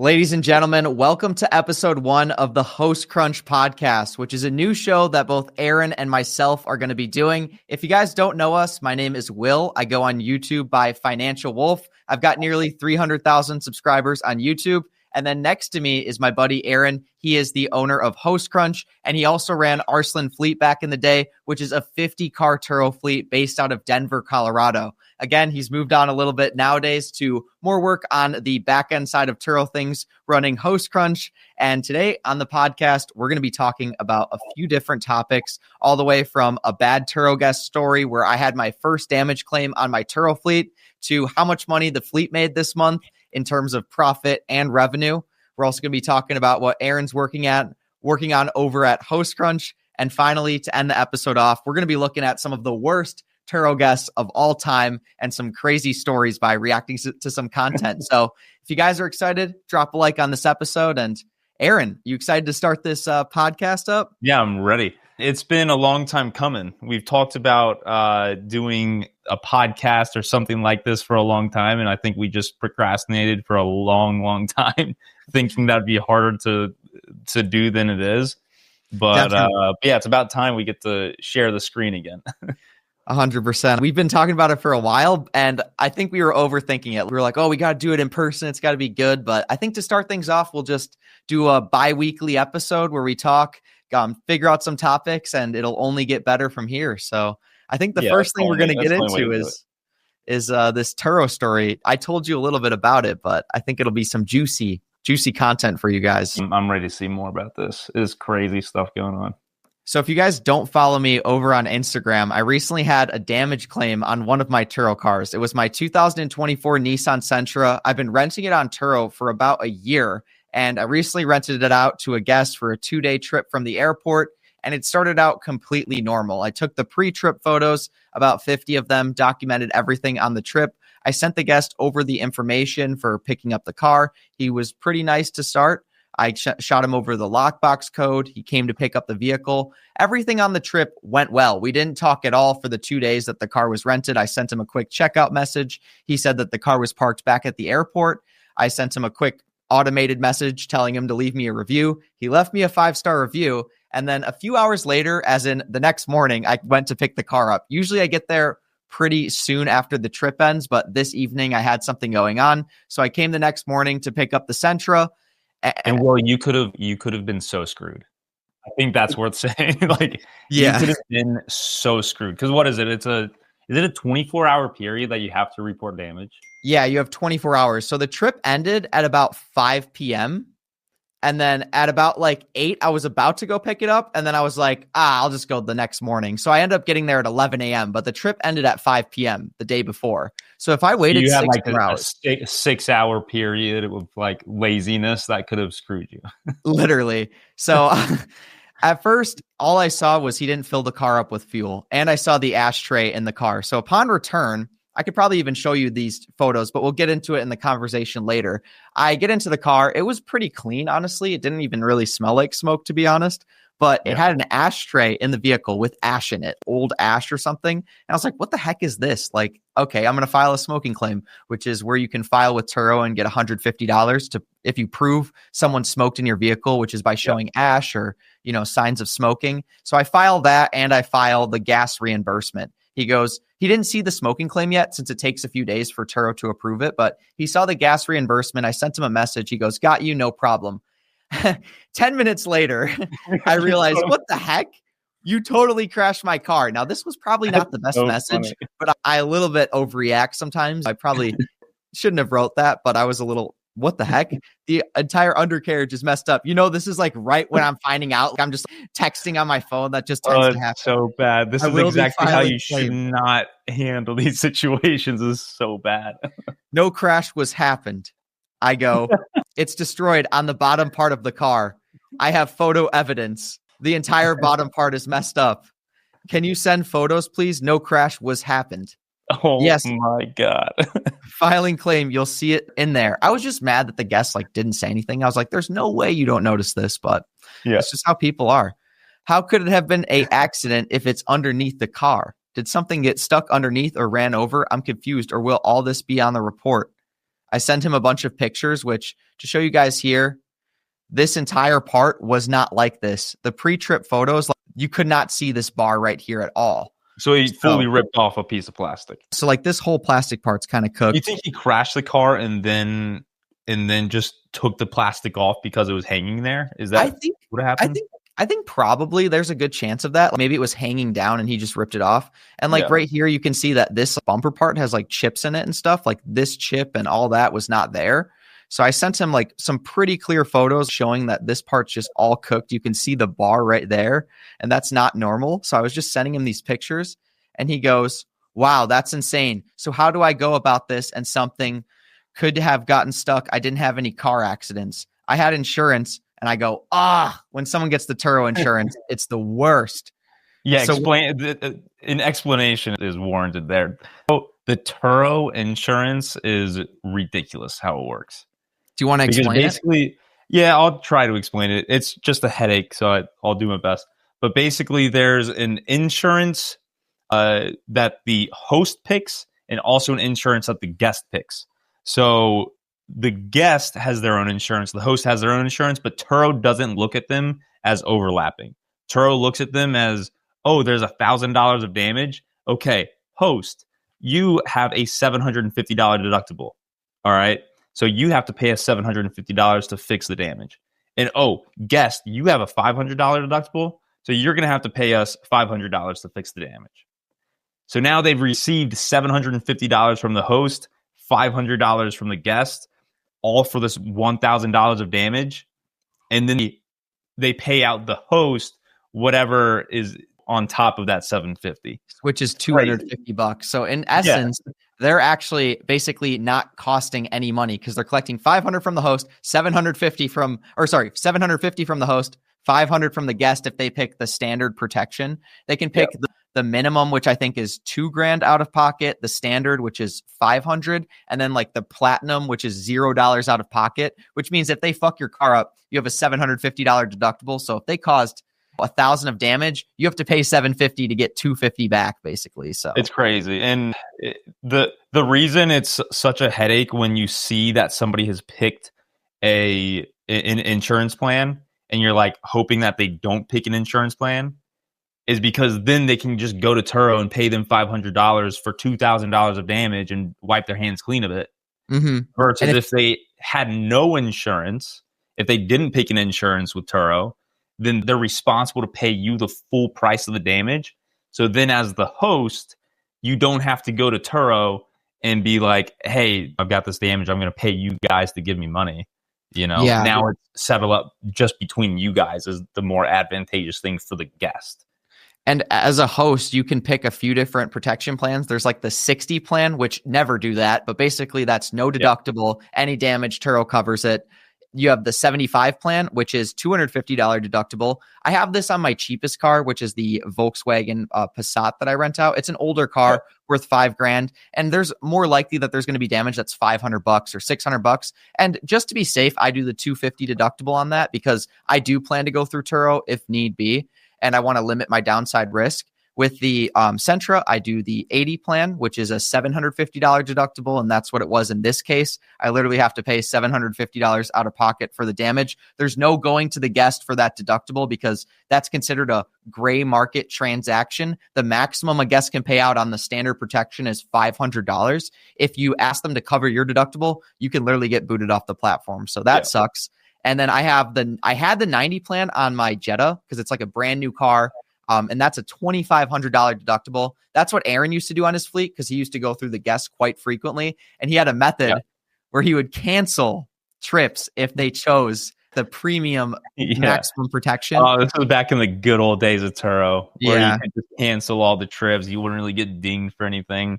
Ladies and gentlemen, welcome to episode 1 of the Host Crunch Podcast, which is a new show that both Aaron and myself are going to be doing. If you guys don't know us, my name is Will. I go on YouTube by Financial Wolf. I've got nearly 300,000 subscribers on YouTube. And then next to me is my buddy Aaron. He is the owner of Host Crunch, and he also ran Arslan Fleet back in the day, which is a 50-car Turo fleet based out of Denver, Colorado. Again, he's moved on a little bit nowadays to more work on the back-end side of Turo things, running Host Crunch. And today on the podcast, we're going to be talking about a few different topics, all the way from a bad Turo guest story where I had my first damage claim on my Turo fleet to how much money the fleet made this month in terms of profit and revenue. We're also going to be talking about what Aaron's working on over at Host Crunch. And finally, to end the episode off, we're going to be looking at some of the worst Turo guests of all time and some crazy stories by reacting to some content. So if you guys are excited, drop a like on this episode. And Aaron, you excited to start this podcast up? Yeah, I'm ready. It's been a long time coming. We've talked about doing a podcast or something like this for a long time, and I think we just procrastinated for a long time, thinking that'd be harder to do than it is. But yeah, it's about time we get to share the screen again. 100%. We've been talking about it for a while, and I think we were overthinking it. We were like, oh, we got to do it in person. It's got to be good. But I think to start things off, we'll just do a bi-weekly episode where we talk, figure out some topics, and it'll only get better from here. So I think the first thing we're going to get into is this Turo story. I told you a little bit about it, but I think it'll be some juicy content for you guys. I'm ready to see more about this. There's crazy stuff going on. So if you guys don't follow me over on Instagram, I recently had a damage claim on one of my Turo cars. It was my 2024 Nissan Sentra. I've been renting it on Turo for about a year, and I recently rented it out to a guest for a 2-day trip from the airport, and it started out completely normal. I took the pre-trip photos, about 50 of them, documented everything on the trip. I sent the guest over the information for picking up the car. He was pretty nice to start. I shot him over the lockbox code. He came to pick up the vehicle. Everything on the trip went well. We didn't talk at all for the 2 days that the car was rented. I sent him a quick checkout message. He said that the car was parked back at the airport. I sent him a quick automated message telling him to leave me a review. He left me a 5-star review. And then a few hours later, as in the next morning, I went to pick the car up. Usually I get there pretty soon after the trip ends, but this evening I had something going on. So I came the next morning to pick up the Sentra. And well, you could have been so screwed. I think that's worth saying. You could have been so screwed. Because what is it? Is it a 24-hour period that you have to report damage? Yeah, you have 24 hours. So the trip ended at about 5 p.m. And then at about 8, I was about to go pick it up. And then I was like, I'll just go the next morning. So I ended up getting there at 11 a.m. But the trip ended at 5 p.m. the day before. So if I waited 6 more hours, a 6-hour period with laziness, that could have screwed you. Literally. So at first, all I saw was he didn't fill the car up with fuel. And I saw the ashtray in the car. So upon return, I could probably even show you these photos, but we'll get into it in the conversation later. I get into the car. It was pretty clean, honestly. It didn't even really smell like smoke, to be honest, but it had an ashtray in the vehicle with ash in it, old ash or something. And I was like, what the heck is this? Okay, I'm going to file a smoking claim, which is where you can file with Turo and get $150 if you prove someone smoked in your vehicle, which is by showing ash or, signs of smoking. So I file that, and I file the gas reimbursement. He goes, he didn't see the smoking claim yet since it takes a few days for Turo to approve it, but he saw the gas reimbursement. I sent him a message. He goes, got you, no problem. 10 minutes later, I realized, what the heck? You totally crashed my car. Now, this was probably not the best message, funny. But I a little bit overreact sometimes. I probably shouldn't have wrote that, but I was a little, what the heck? The entire undercarriage is messed up. This is right when I'm finding out. I'm just texting on my phone. That just tends to happen. So bad. This is exactly how you should not handle these situations. This is so bad. No crash was happened. I go, it's destroyed on the bottom part of the car. I have photo evidence. The entire bottom part is messed up. Can you send photos, please? No crash was happened. Oh, yes. My God. Filing claim. You'll see it in there. I was just mad that the guest didn't say anything. I was like, there's no way you don't notice this, but it's just how people are. How could it have been an accident if it's underneath the car? Did something get stuck underneath or ran over? I'm confused. Or will all this be on the report? I sent him a bunch of pictures, which to show you guys here, this entire part was not like this. The pre-trip photos, like, you could not see this bar right here at all. So he fully ripped off a piece of plastic. So like this whole plastic part's kind of cooked. You think he crashed the car and then just took the plastic off because it was hanging there? Is that what happened? I think probably there's a good chance of that. Maybe it was hanging down and he just ripped it off. And like right here, you can see that this bumper part has like chips in it and stuff. Like this chip and all that was not there. So I sent him like some pretty clear photos showing that this part's just all cooked. You can see the bar right there, and that's not normal. So I was just sending him these pictures, and he goes, wow, that's insane. So how do I go about this? And something could have gotten stuck. I didn't have any car accidents. I had insurance. And I go, when someone gets the Turo insurance, it's the worst. Yeah, so an explanation is warranted there. So the Turo insurance is ridiculous how it works. Do you want to explain it? Yeah, I'll try to explain it. It's just a headache, so I'll do my best. But basically, there's an insurance that the host picks and also an insurance that the guest picks. So the guest has their own insurance, the host has their own insurance, but Turo doesn't look at them as overlapping. Turo looks at them as, there's $1,000 of damage. Okay, host, you have a $750 deductible. All right, so you have to pay us $750 to fix the damage. And guest, you have a $500 deductible, so you're going to have to pay us $500 to fix the damage. So now they've received $750 from the host, $500 from the guest, all for this $1,000 of damage. And then they pay out the host whatever is on top of that $750, which is $250. So in essence, they're actually basically not costing any money because they're collecting $500 from the host, $750 from the host, $500 from the guest. If they pick the standard protection, they can pick the minimum, which I think is $2,000 out of pocket, the standard, which is $500, and then like the platinum, which is $0 out of pocket, which means if they fuck your car up, you have a $750 deductible. So if they caused $1,000 of damage, you have to pay $750 to get $250 back, basically. So it's crazy. And the reason it's such a headache when you see that somebody has picked an insurance plan and you're like hoping that they don't pick an insurance plan is because then they can just go to Turo and pay them $500 for $2,000 of damage and wipe their hands clean of it. Mm-hmm. Versus if they had no insurance, if they didn't pick an insurance with Turo, then they're responsible to pay you the full price of the damage. So then as the host, you don't have to go to Turo and be like, hey, I've got this damage. I'm going to pay you guys to give me money. Now it's settled up just between you guys is the more advantageous thing for the guest. And as a host, you can pick a few different protection plans. There's like the 60 plan, which never do that, but basically that's no deductible. Any damage, Turo covers it. You have the 75 plan, which is $250 deductible. I have this on my cheapest car, which is the Volkswagen Passat that I rent out. It's an older car worth $5,000. And there's more likely that there's going to be damage that's $500 or $600. And just to be safe, I do the $250 deductible on that because I do plan to go through Turo if need be. And I want to limit my downside risk. With the Sentra, I do the 80 plan, which is a $750 deductible, and that's what it was in this case. I literally have to pay $750 out of pocket for the damage. There's no going to the guest for that deductible because that's considered a gray market transaction. The maximum a guest can pay out on the standard protection is $500. If you ask them to cover your deductible, you can literally get booted off the platform. So that sucks. And then I had the 90 plan on my Jetta because it's like a brand new car. And that's a $2,500 deductible. That's what Aaron used to do on his fleet because he used to go through the guests quite frequently. And he had a method where he would cancel trips if they chose the premium maximum protection. Oh, this was back in the good old days of Turo where you could just cancel all the trips. You wouldn't really get dinged for anything.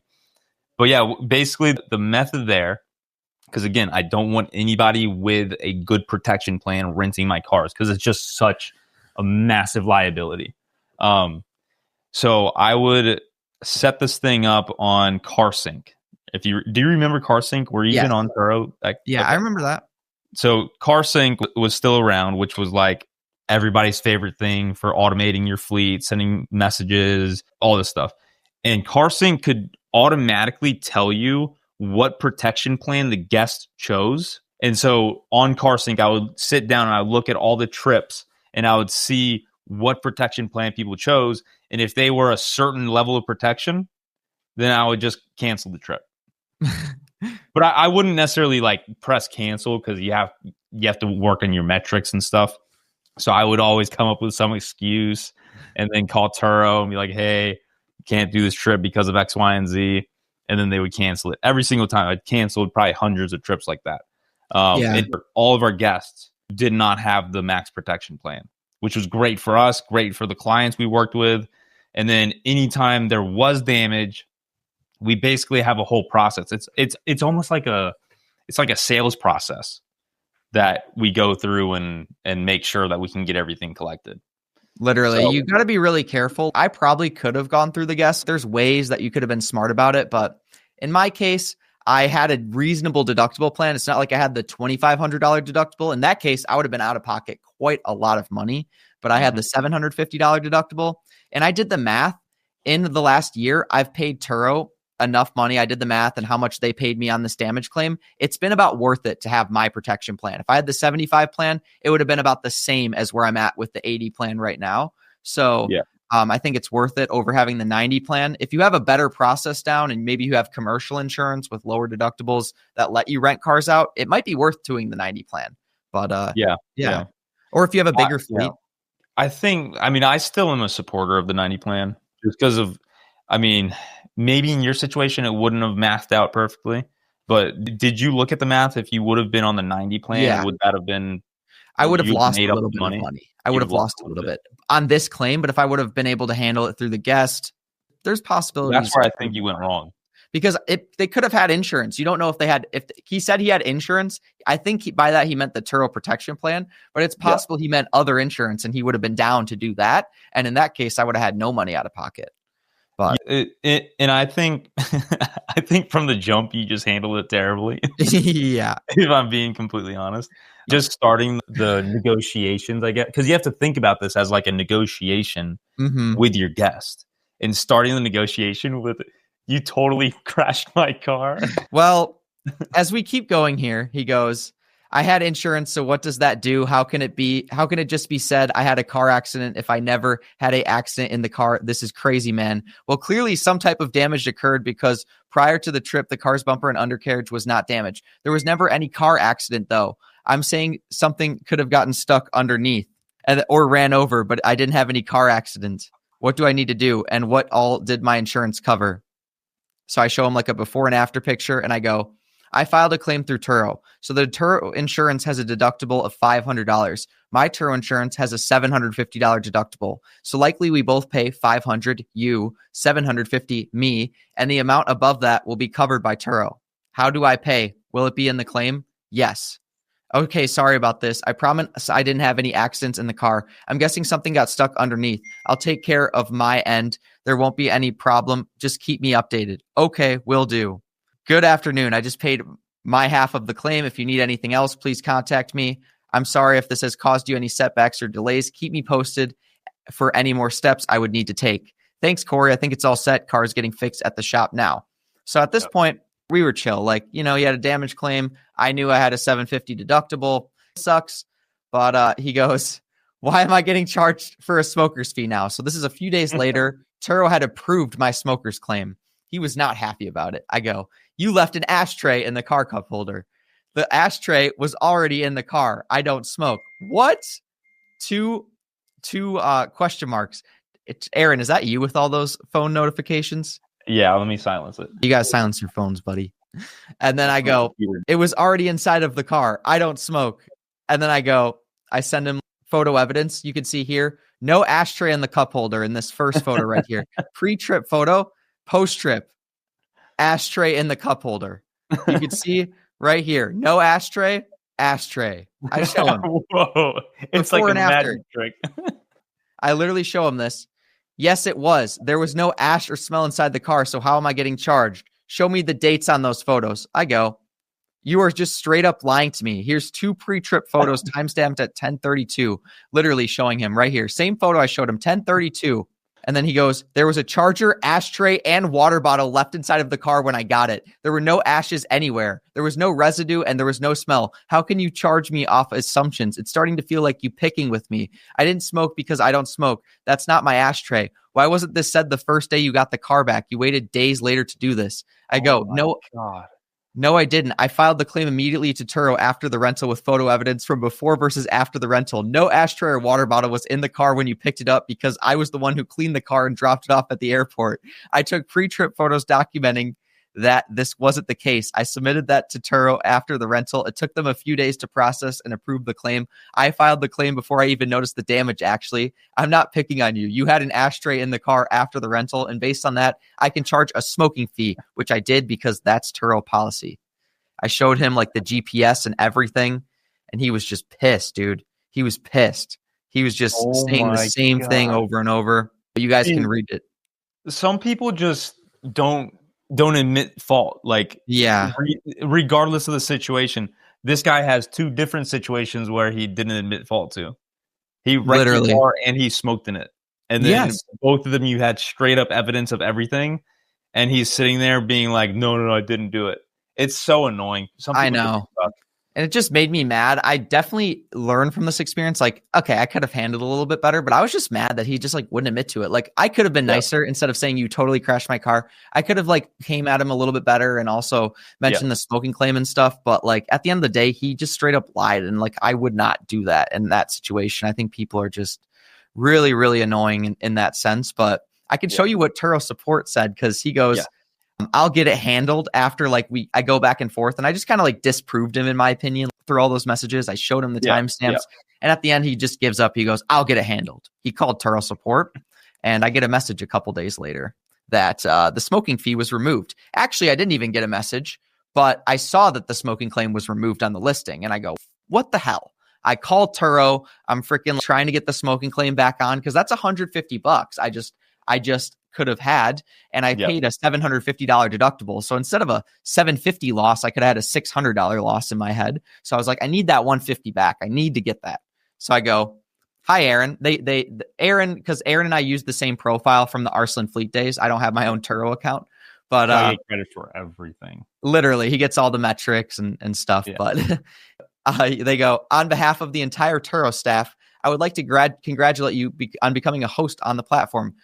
But yeah, basically the method there, because again, I don't want anybody with a good protection plan renting my cars because it's just such a massive liability. So I would set this thing up on CarSync. Do you remember CarSync? Were you even on Turo? I remember that. So CarSync was still around, which was like everybody's favorite thing for automating your fleet, sending messages, all this stuff. And CarSync could automatically tell you what protection plan the guest chose. And so on CarSync, I would sit down and I would look at all the trips and I would see what protection plan people chose. And if they were a certain level of protection, then I would just cancel the trip. But I wouldn't necessarily like press cancel because you have to work on your metrics and stuff. So I would always come up with some excuse and then call Turo and be like, hey, can't do this trip because of X, Y, and Z. And then they would cancel it. Every single time I'd canceled probably hundreds of trips like that. And all of our guests did not have the max protection plan, which was great for us, great for the clients we worked with. And then anytime there was damage, we basically have a whole process. It's almost like a sales process that we go through and make sure that we can get everything collected. Literally, you got to be really careful. I probably could have gone through the guests. There's ways that you could have been smart about it. But in my case, I had a reasonable deductible plan. It's not like I had the $2,500 deductible. In that case, I would have been out of pocket quite a lot of money. But I had the $750 deductible. And I did the math. In the last year, I've paid Turo enough money. I did the math and how much they paid me on this damage claim. It's been about worth it to have my protection plan. If I had the 75 plan, it would have been about the same as where I'm at with the 80 plan right now. So I think it's worth it over having the 90 plan. If you have a better process down and maybe you have commercial insurance with lower deductibles that let you rent cars out, it might be worth doing the 90 plan. But or if you have a bigger fleet. I still am a supporter of the 90 plan just because of, maybe in your situation, it wouldn't have mathed out perfectly. But did you look at the math? If you would have been on the 90 plan, would that have been? I would have lost a little bit of money. I would have lost a little bit on this claim. But if I would have been able to handle it through the guest, there's possibilities. That's where I think you went wrong. Because they could have had insurance. You don't know if they had. If he said he had insurance, I think by that he meant the Turo protection plan. But it's possible he meant other insurance, and he would have been down to do that. And in that case, I would have had no money out of pocket. But and I think from the jump you just handled it terribly. Yeah, if I'm being completely honest, just starting the negotiations, I guess, because you have to think about this as like a negotiation with your guest, and starting the negotiation with you totally crashed my car. Well, as we keep going here, he goes, I had insurance, so what does that do? How can it just be said I had a car accident if I never had an accident in the car? This is crazy, man. Well, clearly some type of damage occurred because prior to the trip, the car's bumper and undercarriage was not damaged. There was never any car accident, though. I'm saying something could have gotten stuck underneath or ran over, but I didn't have any car accident. What do I need to do? And what all did my insurance cover? So I show him like a before and after picture, and I go, I filed a claim through Turo. So the Turo insurance has a deductible of $500. My Turo insurance has a $750 deductible. So likely we both pay $500, you, $750, me, and the amount above that will be covered by Turo. How do I pay? Will it be in the claim? Yes. Okay, sorry about this. I promise I didn't have any accidents in the car. I'm guessing something got stuck underneath. I'll take care of my end. There won't be any problem. Just keep me updated. Okay, will do. Good afternoon. I just paid my half of the claim. If you need anything else, please contact me. I'm sorry if this has caused you any setbacks or delays. Keep me posted for any more steps I would need to take. Thanks, Corey. I think it's all set. Car's getting fixed at the shop now. So at this point, we were chill. Like, he had a damage claim. I knew I had a $750 deductible. Sucks. But he goes, why am I getting charged for a smoker's fee now? So this is a few days later. Turo had approved my smoker's claim. He was not happy about it. I go, you left an ashtray in the car cup holder. The ashtray was already in the car. I don't smoke. What? Two question marks. Aaron, is that you with all those phone notifications? Yeah, let me silence it. You gotta silence your phones, buddy. And then I go, it was already inside of the car. I don't smoke. And then I send him photo evidence. You can see here, no ashtray in the cup holder in this first photo right here. Pre-trip photo, post-trip, ashtray in the cup holder. You can see right here, no ashtray. I show him. Whoa, it's before like and a after. magic trick. I literally show him this. Yes, it was. There was no ash or smell inside the car, so how am I getting charged? Show me the dates on those photos. I go, you are just straight up lying to me. Here's 2 pre-trip photos timestamped at 10:32, literally showing him right here. Same photo I showed him, 10:32. And then he goes, there was a charger, ashtray, and water bottle left inside of the car when I got it. There were no ashes anywhere. There was no residue and there was no smell. How can you charge me off assumptions? It's starting to feel like you picking with me. I didn't smoke because I don't smoke. That's not my ashtray. Why wasn't this said the first day you got the car back? You waited days later to do this. I go, no, I didn't. I filed the claim immediately to Turo after the rental with photo evidence from before versus after the rental. No ashtray or water bottle was in the car when you picked it up because I was the one who cleaned the car and dropped it off at the airport. I took pre-trip photos documenting that this wasn't the case. I submitted that to Turo after the rental. It took them a few days to process and approve the claim. I filed the claim before I even noticed the damage, actually. I'm not picking on you. You had an ashtray in the car after the rental, and based on that, I can charge a smoking fee, which I did because that's Turo policy. I showed him like the GPS and everything, and he was just pissed, dude. He was pissed. He was just saying the same thing over and over. But you guys can read it. Some people just don't admit fault. Like, yeah, regardless of the situation. This guy has two different situations where he didn't admit fault to. He wrecked the car and he smoked in it. And then both of them, you had straight up evidence of everything. And he's sitting there being like, no, I didn't do it. It's so annoying. I know. And it just made me mad. I definitely learned from this experience. Like, okay, I could have handled it a little bit better, but I was just mad that he just like wouldn't admit to it. Like, I could have been nicer instead of saying you totally crashed my car. I could have like came at him a little bit better and also mentioned the smoking claim and stuff. But like at the end of the day, he just straight up lied. And like, I would not do that in that situation. I think people are just really, really annoying in that sense. But I can show you what Turo support said, because he goes, I'll get it handled after like I go back and forth, and I just kind of like disproved him in my opinion through all those messages. I showed him the timestamps, and at the end he just gives up. He goes, I'll get it handled. He called Turo support, and I get a message a couple days later that the smoking fee was removed. Actually, I didn't even get a message, but I saw that the smoking claim was removed on the listing, and I go, what the hell? I called Turo. I'm freaking trying to get the smoking claim back on because that's $150. I just could have had, and I paid a $750 deductible. So instead of a $750 loss, I could have had a $600 loss in my head. So I was like, I need that $150 back. I need to get that. So I go, hi, Aaron. Aaron, because Aaron and I used the same profile from the Arslan fleet days. I don't have my own Turo account, but I get credit for everything. Literally, he gets all the metrics and stuff. Yeah. But they go, on behalf of the entire Turo staff, I would like to congratulate you on becoming a host on the platform.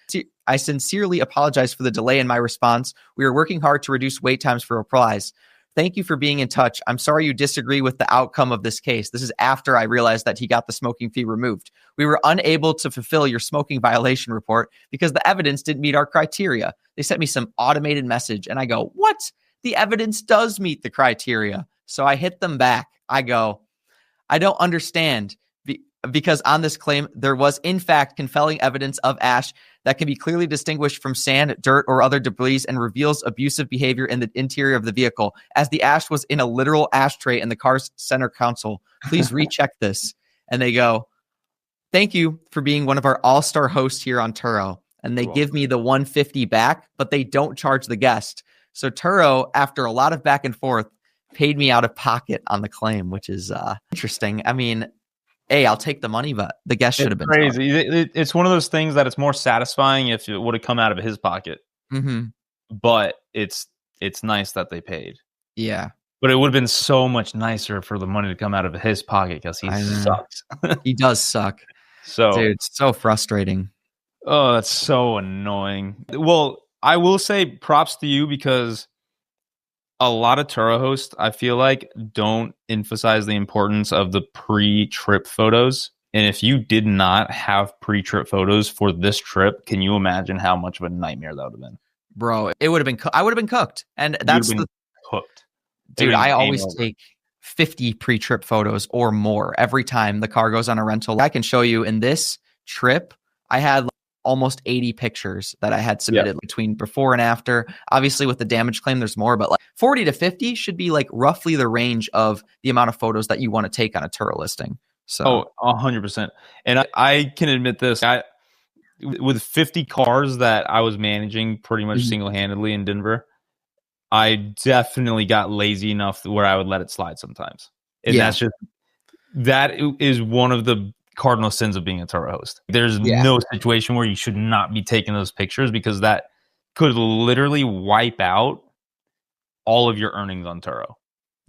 I sincerely apologize for the delay in my response. We are working hard to reduce wait times for replies. Thank you for being in touch. I'm sorry you disagree with the outcome of this case. This is after I realized that he got the smoking fee removed. We were unable to fulfill your smoking violation report because the evidence didn't meet our criteria. They sent me some automated message, and I go, what? The evidence does meet the criteria. So I hit them back. I go, I don't understand. Because on this claim, there was, in fact, compelling evidence of ash that can be clearly distinguished from sand, dirt, or other debris and reveals abusive behavior in the interior of the vehicle, as the ash was in a literal ashtray in the car's center console. Please recheck this. And they go, thank you for being one of our all-star hosts here on Turo. And they give me the $150 back, but they don't charge the guest. So Turo, after a lot of back and forth, paid me out of pocket on the claim, which is interesting. I mean, I'll take the money, but the guest should have been crazy. It's one of those things that it's more satisfying if it would have come out of his pocket. Mm-hmm. But it's nice that they paid. Yeah. But it would have been so much nicer for the money to come out of his pocket because he sucks. He does suck. So, dude, it's so frustrating. Oh, that's so annoying. Well, I will say props to you because a lot of Turo hosts, I feel like, don't emphasize the importance of the pre-trip photos. And if you did not have pre-trip photos for this trip, can you imagine how much of a nightmare that would have been? Bro, it would have been. I would have been cooked, and that's cooked. Dude, I always take 50 pre-trip photos or more every time the car goes on a rental. I can show you in this trip, I had almost 80 pictures that I had submitted between before and after. Obviously, with the damage claim, there's more, but like 40 to 50 should be like roughly the range of the amount of photos that you want to take on a Turo listing. So, 100%. And I can admit this. With 50 cars that I was managing pretty much single-handedly in Denver, I definitely got lazy enough where I would let it slide sometimes. And that is one of the cardinal sins of being a Turo host. There's Yeah. no situation where you should not be taking those pictures, because that could literally wipe out all of your earnings on Turo.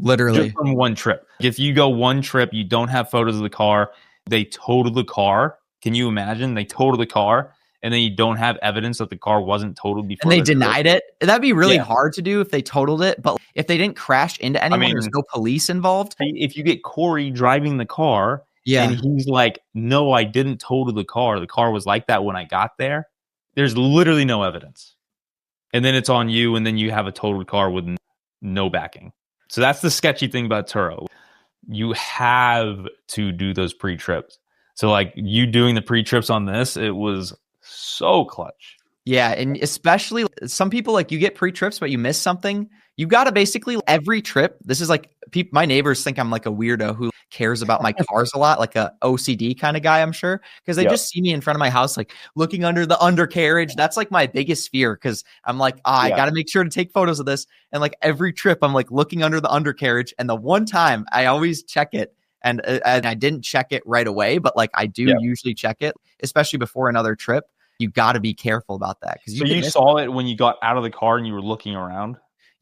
Literally. Just from one trip. If you go one trip, you don't have photos of the car, they total the car. Can you imagine? They total the car, and then you don't have evidence that the car wasn't totaled before. And they denied it. That'd be really hard to do if they totaled it. But if they didn't crash into anyone, there's no police involved. If you get Corey driving the car, and he's like, no, I didn't total the car was like that when I got there, there's literally no evidence. And then it's on you, and then you have a totaled car with no backing. So that's the sketchy thing about Turo. You have to do those pre-trips. So like you doing the pre-trips on this, it was so clutch. Yeah, and especially some people, like, you get pre-trips, but you miss something. You got to basically every trip. This is like my neighbors think I'm like a weirdo who cares about my cars a lot, like a OCD kind of guy, I'm sure, because they just see me in front of my house, like looking under the undercarriage. That's like my biggest fear, because I'm like, I got to make sure to take photos of this. And like every trip, I'm like looking under the undercarriage. And the one time I always check it, and I didn't check it right away, but like I do usually check it, especially before another trip. You got to be careful about that. So you saw it when you got out of the car and you were looking around?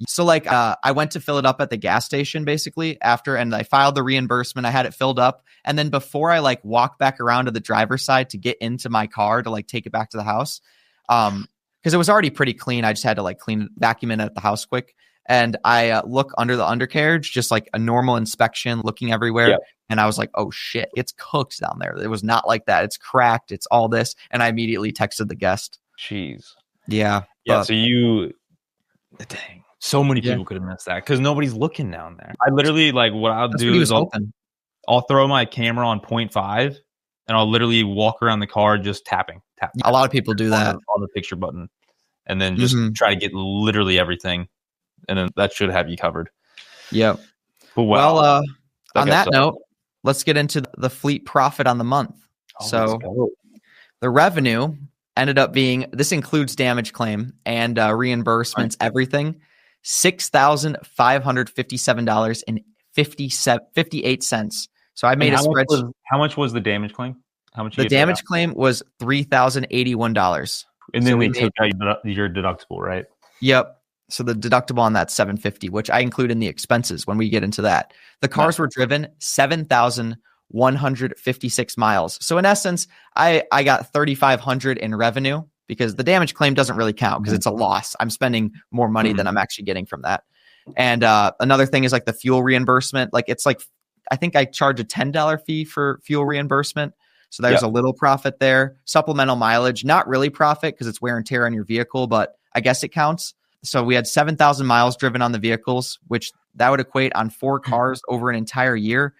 So like I went to fill it up at the gas station basically after, and I filed the reimbursement. I had it filled up. And then before I like walked back around to the driver's side to get into my car to like take it back to the house, because it was already pretty clean. I just had to like vacuum it at the house quick. And I look under the undercarriage, just like a normal inspection, looking everywhere. Yep. And I was like, oh shit, it's cooked down there. It was not like that. It's cracked. It's all this. And I immediately texted the guest. Jeez. Yeah. Yeah. So dang, so many people could have missed that because nobody's looking down there. I literally, like, what I'll do is I'll throw my camera on 0.5 and I'll literally walk around the car just tapping. A lot of people do that on the picture button, and then just try to get literally everything. And then that should have you covered. Yep. But well, on that note, let's get into the fleet profit on the month. So the revenue ended up being, this includes damage claim and reimbursements, everything, $6,557.58. So I made a spreadsheet. How much was the damage claim? How much? The damage claim was $3,081. And then they took out your deductible, right? Yep. So the deductible on that's $750, which I include in the expenses when we get into that. The cars were driven 7,156 miles. So in essence, I got 3,500 in revenue because the damage claim doesn't really count because it's a loss. I'm spending more money than I'm actually getting from that. And another thing is like the fuel reimbursement. Like it's like, I think I charge a $10 fee for fuel reimbursement. So there's a little profit there. Supplemental mileage, not really profit because it's wear and tear on your vehicle, but I guess it counts. So we had 7,000 miles driven on the vehicles, which that would equate on 4 cars over an entire year.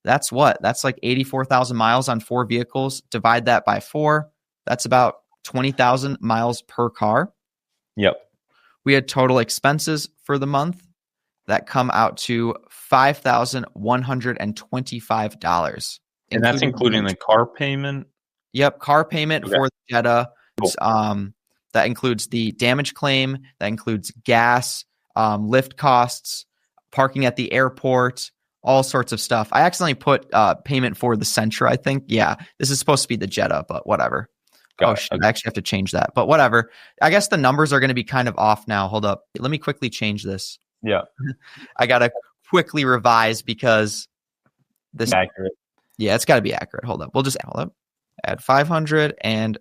That's what? That's like 84,000 miles on 4 vehicles. Divide that by 4. That's about 20,000 miles per car. Yep. We had total expenses for the month that come out to $5,125. And that's including the car payment? Yep. Car payment for the Jetta. Cool. That includes the damage claim. That includes gas, lift costs, parking at the airport, all sorts of stuff. I accidentally put payment for the Sentra, I think. Yeah, this is supposed to be the Jetta, but whatever. Shit, I actually have to change that, but whatever. I guess the numbers are going to be kind of off now. Hold up. Let me quickly change this. Yeah. I got to quickly revise because this is accurate. Yeah, it's got to be accurate. Hold up. We'll just add 500 and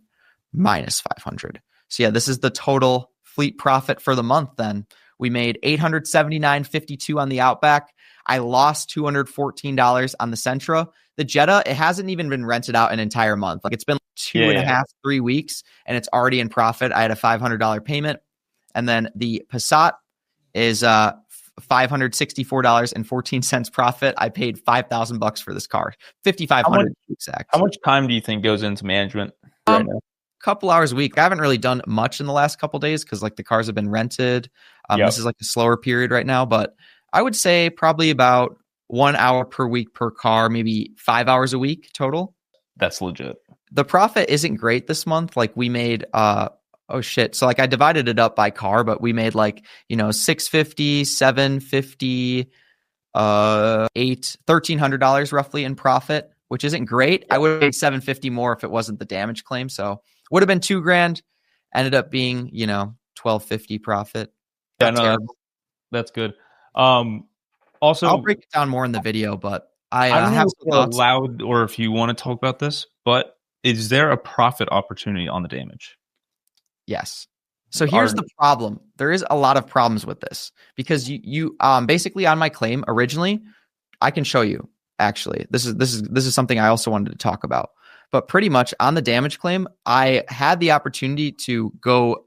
minus 500. So yeah, this is the total fleet profit for the month. Then we made $879.52 on the Outback. I lost $214 on the Sentra. The Jetta, it hasn't even been rented out an entire month. Like it's been 2.5, 3 weeks, and it's already in profit. I had a $500 payment, and then the Passat is $564.14 profit. I paid $5,000 for this car, $5,500 exact. How much time do you think goes into management right now? Couple hours a week. I haven't really done much in the last couple days because like the cars have been rented. This is like a slower period right now, but I would say probably about 1 hour per week per car, maybe 5 hours a week total. That's legit. The profit isn't great this month. Like we made so like I divided it up by car, but we made like, $650, $750, $1,300 roughly in profit, which isn't great. I would have paid $750 more if it wasn't the damage claim. So would have been $2,000. Ended up being, $1,250 profit. Yeah, no, that's good. Also, I'll break it down more in the video, but I don't have know if you're allowed or if you want to talk about this, but is there a profit opportunity on the damage? Yes. So here's the problem. There is a lot of problems with this because you basically on my claim originally, I can show you actually. This is something I also wanted to talk about. But pretty much on the damage claim, I had the opportunity to go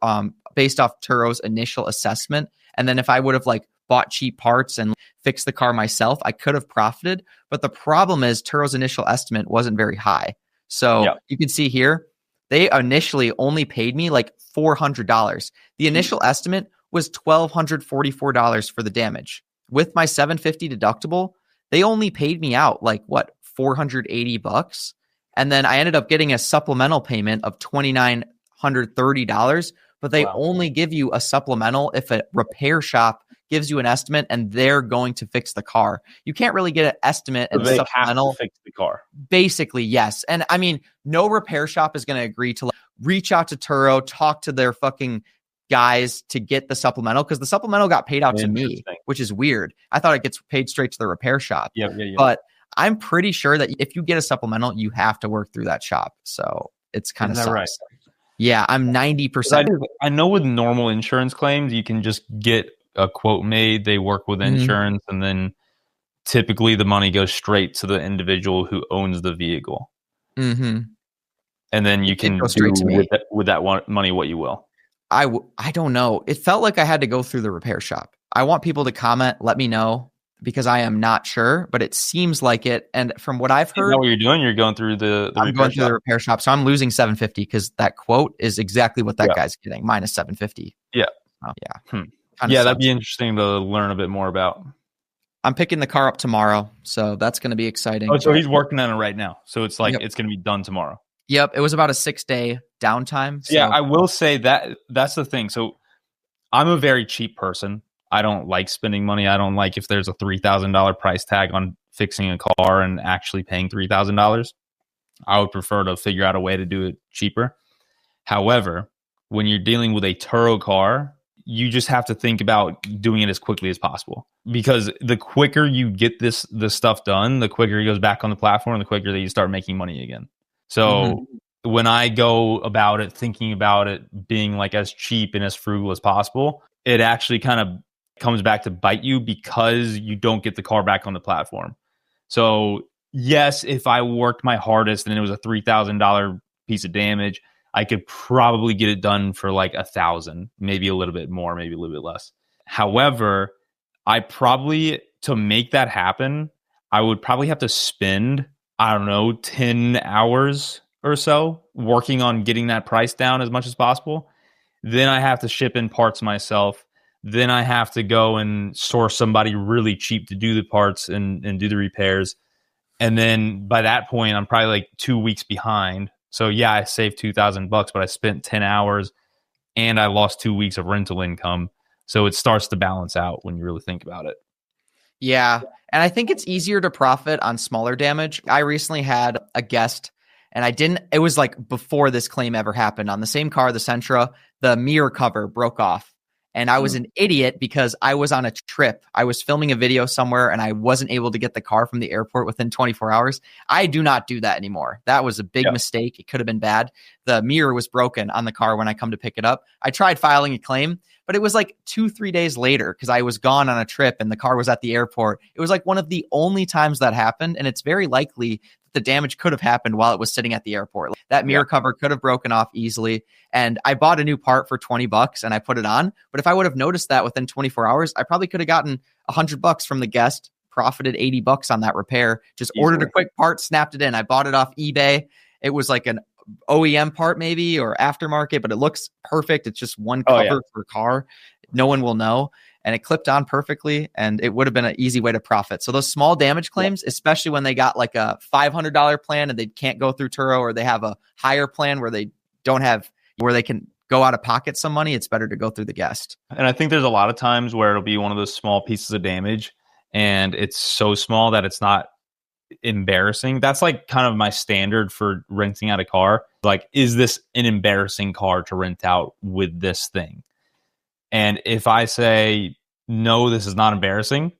based off Turo's initial assessment. And then if I would have bought cheap parts and fixed the car myself, I could have profited. But the problem is Turo's initial estimate wasn't very high. So you can see here, they initially only paid me $400. The initial estimate was $1,244 for the damage. With my $750 deductible, they only paid me out $480. And then I ended up getting a supplemental payment of $2,930, but they only give you a supplemental if a repair shop gives you an estimate and they're going to fix the car. You can't really get an estimate and they supplemental. Have to fix the car. Basically, yes. And I mean, no repair shop is going to agree to reach out to Turo, talk to their fucking guys to get the supplemental because the supplemental got paid out to me, which is weird. I thought it gets paid straight to the repair shop. Yeah. But I'm pretty sure that if you get a supplemental, you have to work through that shop. So it's kind of sucks. Right? Yeah, I'm 90%. I know with normal insurance claims, you can just get a quote made. They work with insurance, and then typically the money goes straight to the individual who owns the vehicle. Mm-hmm. And then you can do with that money what you will. I don't know. It felt like I had to go through the repair shop. I want people to comment, let me know, because I am not sure, but it seems like it. And from what I've heard, what you're doing, you're going through the repair shop. So I'm losing $750 because that quote is exactly what that guy's getting, minus $750. Yeah. Yeah. That'd be interesting to learn a bit more about. I'm picking the car up tomorrow, so that's going to be exciting. Oh, so he's working on it right now. So it's it's going to be done tomorrow. Yep. It was about a 6-day downtime. So. Yeah, I will say that's the thing. So I'm a very cheap person. I don't like spending money. I don't like if there's a $3,000 price tag on fixing a car and actually paying $3,000. I would prefer to figure out a way to do it cheaper. However, when you're dealing with a Turo car, you just have to think about doing it as quickly as possible, because the quicker you get this stuff done, the quicker it goes back on the platform, the quicker that you start making money again. So when I go about it, thinking about it being as cheap and as frugal as possible, it actually kind of comes back to bite you because you don't get the car back on the platform. So yes, if I worked my hardest and it was a $3,000 piece of damage, I could probably get it done for $1,000, maybe a little bit more, maybe a little bit less. However, to make that happen, I would probably have to spend, 10 hours or so working on getting that price down as much as possible. Then I have to ship in parts myself. Then I have to go and source somebody really cheap to do the parts and do the repairs. And then by that point, I'm probably 2 weeks behind. So yeah, I saved $2,000, but I spent 10 hours and I lost 2 weeks of rental income. So it starts to balance out when you really think about it. Yeah. And I think it's easier to profit on smaller damage. I recently had a guest and it was before this claim ever happened on the same car, the Sentra, the mirror cover broke off. And I was an idiot because I was on a trip. I was filming a video somewhere and I wasn't able to get the car from the airport within 24 hours. I do not do that anymore. That was a big mistake. It could have been bad. The mirror was broken on the car when I come to pick it up. I tried filing a claim, but it was 2-3 days later because I was gone on a trip and the car was at the airport. It was one of the only times that happened. And it's very likely the damage could have happened while it was sitting at the airport. That mirror cover could have broken off easily. And I bought a new part for $20 and I put it on. But if I would have noticed that within 24 hours, I probably could have gotten $100 from the guest, profited $80 on that repair, just ordered a quick part, snapped it in. I bought it off eBay. It was an OEM part maybe or aftermarket, but it looks perfect. It's just one cover for a car. No one will know. And it clipped on perfectly, and it would have been an easy way to profit. So those small damage claims, especially when they got a $500 plan and they can't go through Turo, or they have a higher plan where they can go out of pocket some money, it's better to go through the guest. And I think there's a lot of times where it'll be one of those small pieces of damage, and it's so small that embarrassing. That's like kind of my standard for renting out a car. Like, is this an embarrassing car to rent out with this thing? And if I say, no, this is not embarrassing,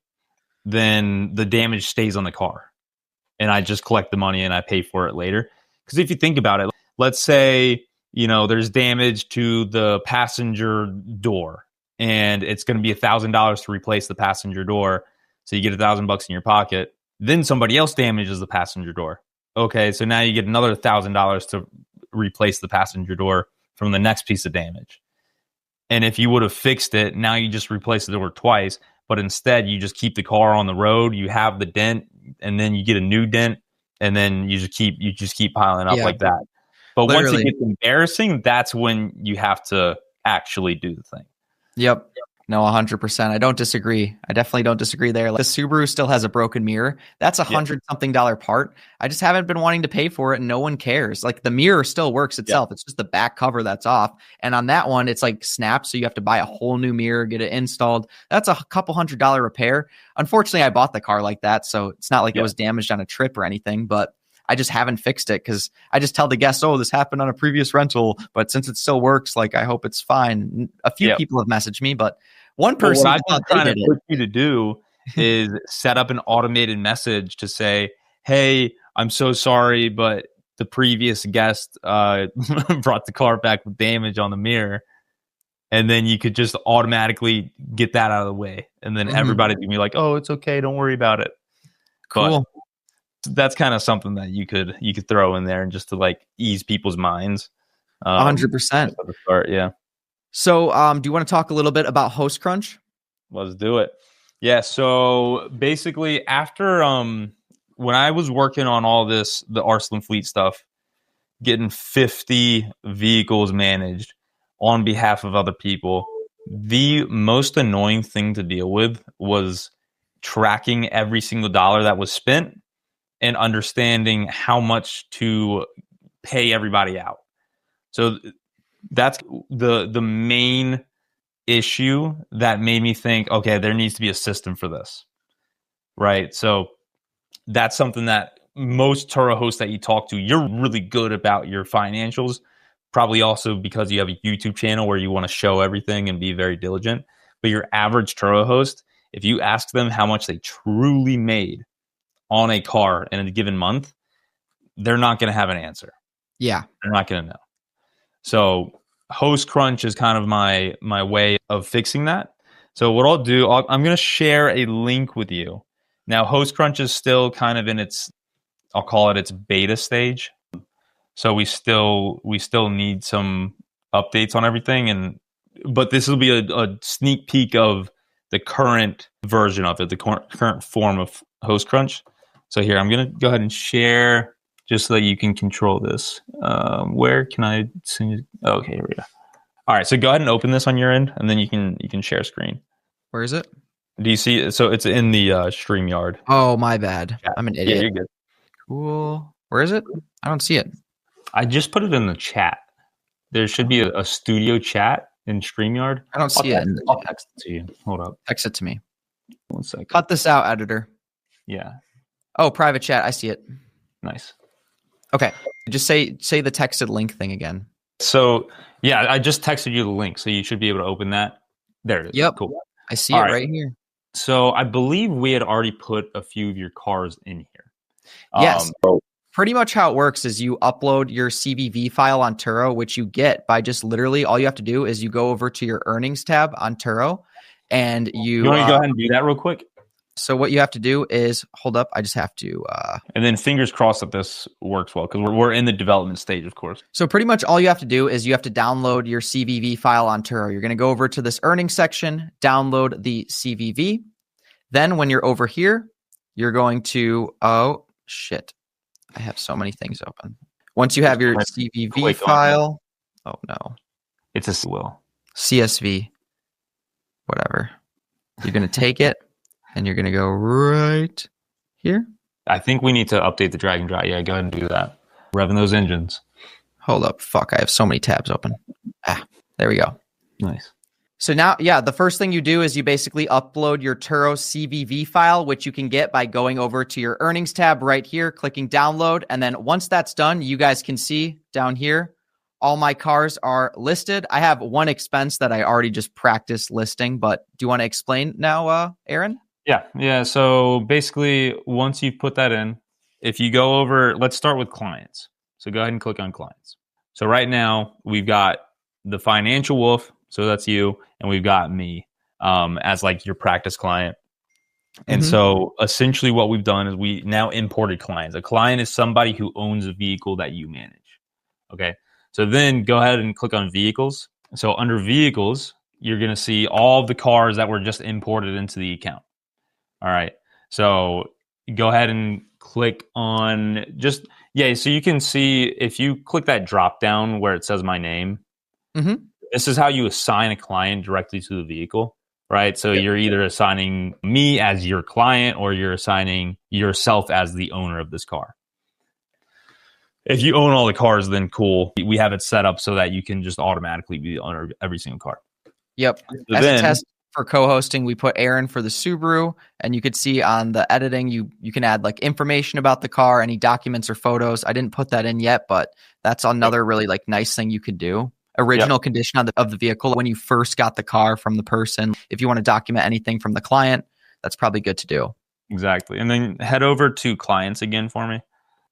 then the damage stays on the car. And I just collect the money and I pay for it later. Because if you think about it, let's say, there's damage to the passenger door and it's going to be $1,000 to replace the passenger door. So you get $1,000 in your pocket. Then somebody else damages the passenger door. Okay, so now you get another $1,000 to replace the passenger door from the next piece of damage. And if you would have fixed it, now you just replace the door twice, but instead you just keep the car on the road, you have the dent, and then you get a new dent, and then you just keep piling up like that. But once it gets embarrassing, that's when you have to actually do the thing. Yep. No, 100%. I don't disagree. I definitely don't disagree there. Like, the Subaru still has a broken mirror. That's $100-something part. I just haven't been wanting to pay for it, and no one cares. Like, the mirror still works itself. It's just the back cover that's off. And on that one, it's like snapped, so you have to buy a whole new mirror, get it installed. That's a couple $100 repair. Unfortunately, I bought the car like that, so it's not like it was damaged on a trip or anything, but I just haven't fixed it because I just tell the guests, oh, this happened on a previous rental, but since it still works, like, I hope it's fine. A few people have messaged me, but one person what I'm trying to push you to do is set up an automated message to say, hey, I'm so sorry, but the previous guest brought the car back with damage on the mirror. And then you could just automatically get that out of the way. And then everybody can be like, oh, it's okay. Don't worry about it. Cool. But that's kind of something that you could throw in there and just to like ease people's minds. 100%. Yeah. So do you want to talk a little bit about Host Crunch? Let's do it. Yeah. So basically after when I was working on all this, the Arslan fleet stuff, getting 50 vehicles managed on behalf of other people, the most annoying thing to deal with was tracking every single dollar that was spent and understanding how much to pay everybody out. So that's the main issue that made me think, okay, there needs to be a system for this, right? So that's something that most Turo hosts that you talk to, you're really good about your financials, probably also because you have a YouTube channel where you want to show everything and be very diligent. But your average Turo host, if you ask them how much they truly made on a car in a given month, they're not going to have an answer. Yeah. They're not going to know. So Host Crunch is kind of my way of fixing that. So what I'll do, I'm going to share a link with you. Now, Host Crunch is still kind of in its, I'll call it its beta stage. So we still need some updates on everything, but this will be a sneak peek of the current version of it, the current form of Host Crunch. So here, I'm going to go ahead and share just so that you can control this. Where can I send you? Okay, here we go. All right, so go ahead and open this on your end, and then you can share screen. Where is it? Do you see it? So it's in the StreamYard. Oh, my bad. Yeah. I'm an idiot. Yeah, you're good. Cool. Where is it? I don't see it. I just put it in the chat. There should be a studio chat in StreamYard. I don't see it. I'll text it to you. Hold up. Text it to me. 1 second. Cut this out, editor. Yeah. Oh, private chat. I see it. Nice. Okay. Just say the texted link thing again. So, yeah, I just texted you the link, so you should be able to open that. There it is. Yep. Cool. I see it right here. So I believe we had already put a few of your cars in here. Yes. Pretty much how it works is you upload your CVV file on Turo, which you get by just literally all you have to do is you go over to your earnings tab on Turo and you want to go ahead and do that real quick? So what you have to do is hold up. I just have to. And then fingers crossed that this works well because we're in the development stage, of course. So pretty much all you have to do is you have to download your CVV file on Turo. You're going to go over to this earnings section, download the CVV. Then when you're over here, you're going to, oh, shit. I have so many things open. Once you have your CVV file, oh no. It's a CSV, whatever. You're going to take it. And you're going to go right here. I think we need to update the drag and drop. Yeah, go ahead and do that. Revving those engines. Hold up. Fuck, I have so many tabs open. There we go. Nice. So now, the first thing you do is you basically upload your Turo CVV file, which you can get by going over to your earnings tab right here, clicking download. And then once that's done, you guys can see down here, all my cars are listed. I have one expense that I already just practiced listing, but do you want to explain now, Aaron? Yeah. So basically, once you've put that in, if you go over, let's start with clients. So go ahead and click on clients. So right now we've got the financial wolf. So that's you. And we've got me as like your practice client. And so essentially what we've done is we now imported clients. A client is somebody who owns a vehicle that you manage. Okay. So then go ahead and click on vehicles. So under vehicles, you're going to see all of the cars that were just imported into the account. All right. So go ahead and click on so you can see if you click that drop down where it says my name, this is how you assign a client directly to the vehicle, right? So you're either assigning me as your client or you're assigning yourself as the owner of this car. If you own all the cars, then cool. We have it set up so that you can just automatically be the owner of every single car. Yep. So as a test for co-hosting, we put Aaron for the Subaru, and you could see on the editing, you can add like information about the car, any documents or photos. I didn't put that in yet, but that's another really like nice thing you could do. Original condition of the vehicle when you first got the car from the person. If you want to document anything from the client, that's probably good to do. Exactly. And then head over to clients again for me.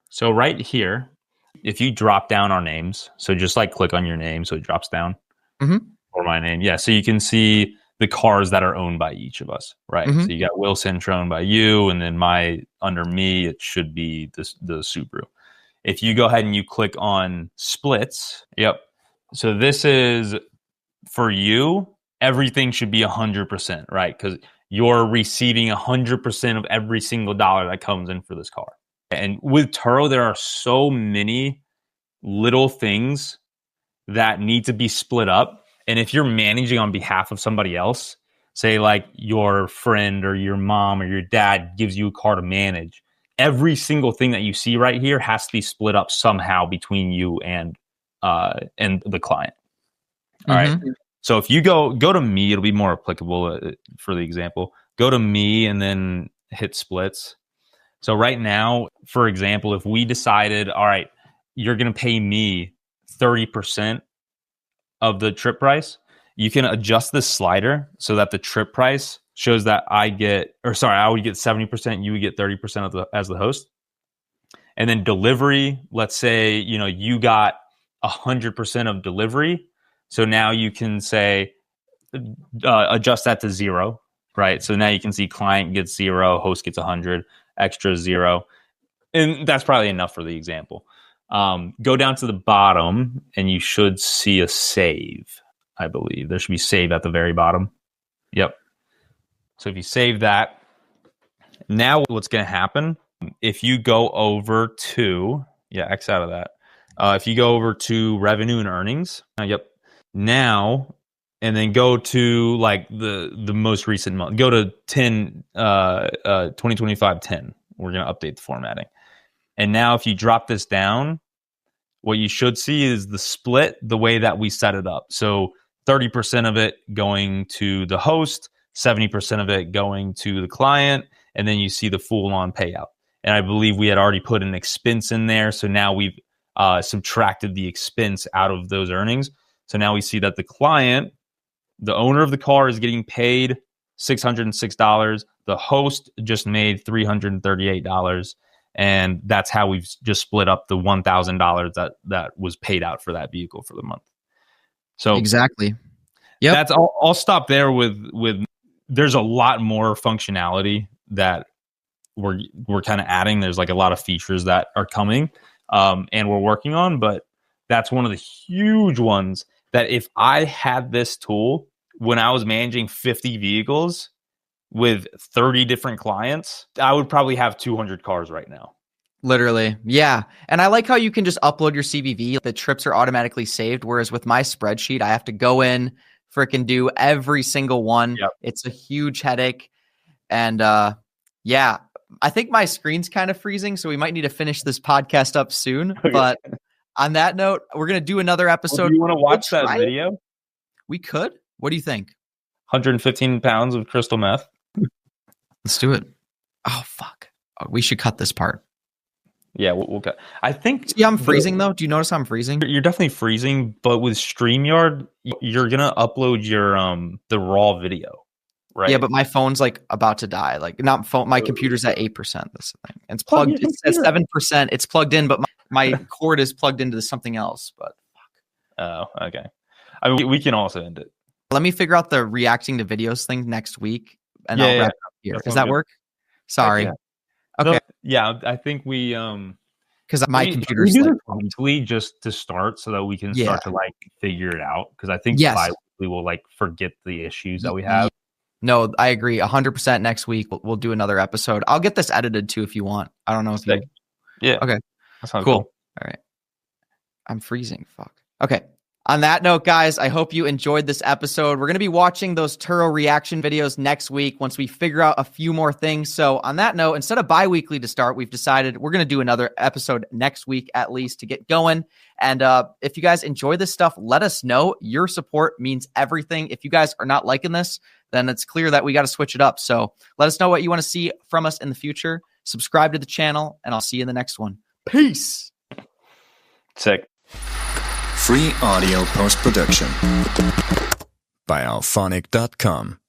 So right here, if you drop down our names, so just like click on your name so it drops down or my name. Yeah. So you can see the cars that are owned by each of us, right? So you got Will Centro owned by you, and then under me, it should be the Subaru. If you go ahead and you click on splits, so this is for you, everything should be 100%, right? Because you're receiving 100% of every single dollar that comes in for this car. And with Turo, there are so many little things that need to be split up. And if you're managing on behalf of somebody else, say like your friend or your mom or your dad gives you a car to manage, every single thing that you see right here has to be split up somehow between you and the client. All right. So if you go to me, it'll be more applicable for the example. Go to me and then hit splits. So right now, for example, if we decided, all right, you're going to pay me 30% of the trip price, you can adjust this slider so that the trip price shows that I would get 70%, you would get 30% as the host. And then delivery, let's say, you got 100% of delivery. So now you can say, adjust that to 0, right? So now you can see client gets 0, host gets 100, extra 0. And that's probably enough for the example. Go down to the bottom and you should see a save. I believe there should be save at the very bottom. Yep. So if you save that, now what's going to happen, if you go over to, X out of that. If you go over to revenue and earnings, now, and then go to like the most recent month, go to 2025 10. We're going to update the formatting. And now if you drop this down, what you should see is the split the way that we set it up. So 30% of it going to the host, 70% of it going to the client, and then you see the full-on payout. And I believe we had already put an expense in there, so now we've subtracted the expense out of those earnings. So now we see that the client, the owner of the car, is getting paid $606. The host just made $338. And that's how we've just split up the $1,000 that was paid out for that vehicle for the month. So exactly. That's I'll stop there with there's a lot more functionality that we're kind of adding. There's like a lot of features that are coming and we're working on, but that's one of the huge ones that if I had this tool when I was managing 50 vehicles with 30 different clients, I would probably have 200 cars right now. Literally. Yeah. And I like how you can just upload your CVV. The trips are automatically saved. Whereas with my spreadsheet, I have to go in, freaking do every single one. Yep. It's a huge headache. And I think my screen's kind of freezing, so we might need to finish this podcast up soon. Okay. But on that note, we're going to do another episode. Do you want to watch that video? We could. What do you think? 115 pounds of crystal meth. Let's do it. Oh, fuck. Oh, we should cut this part. Yeah, we'll cut. I think. See, I'm freezing, though. Do you notice I'm freezing? You're definitely freezing, but with StreamYard, you're going to upload your the raw video, right? Yeah, but my phone's like about to die. Like, not phone. My computer's at 8%. That's the thing. It's plugged. It says 7%. It's plugged in, but my cord is plugged into something else. But oh, okay. I mean, we can also end it. Let me figure out the reacting to videos thing next week, and I'll wrap it up here. Does that work? Sorry. Okay. No, I think we because my computer's like weekly just to start so that we can start to like figure it out. Because I think bi-weekly we'll like forget the issues that we have. No, I agree 100%. Next week we'll do another episode. I'll get this edited too if you want. I don't know if you. Yeah. Okay. That sounds cool. All right. I'm freezing. Fuck. Okay. On that note, guys, I hope you enjoyed this episode. We're going to be watching those Turo reaction videos next week once we figure out a few more things. So on that note, instead of bi-weekly to start, we've decided we're going to do another episode next week at least to get going. And if you guys enjoy this stuff, let us know. Your support means everything. If you guys are not liking this, then it's clear that we got to switch it up. So let us know what you want to see from us in the future. Subscribe to the channel, and I'll see you in the next one. Peace. Sick. Free audio post-production by alphonic.com.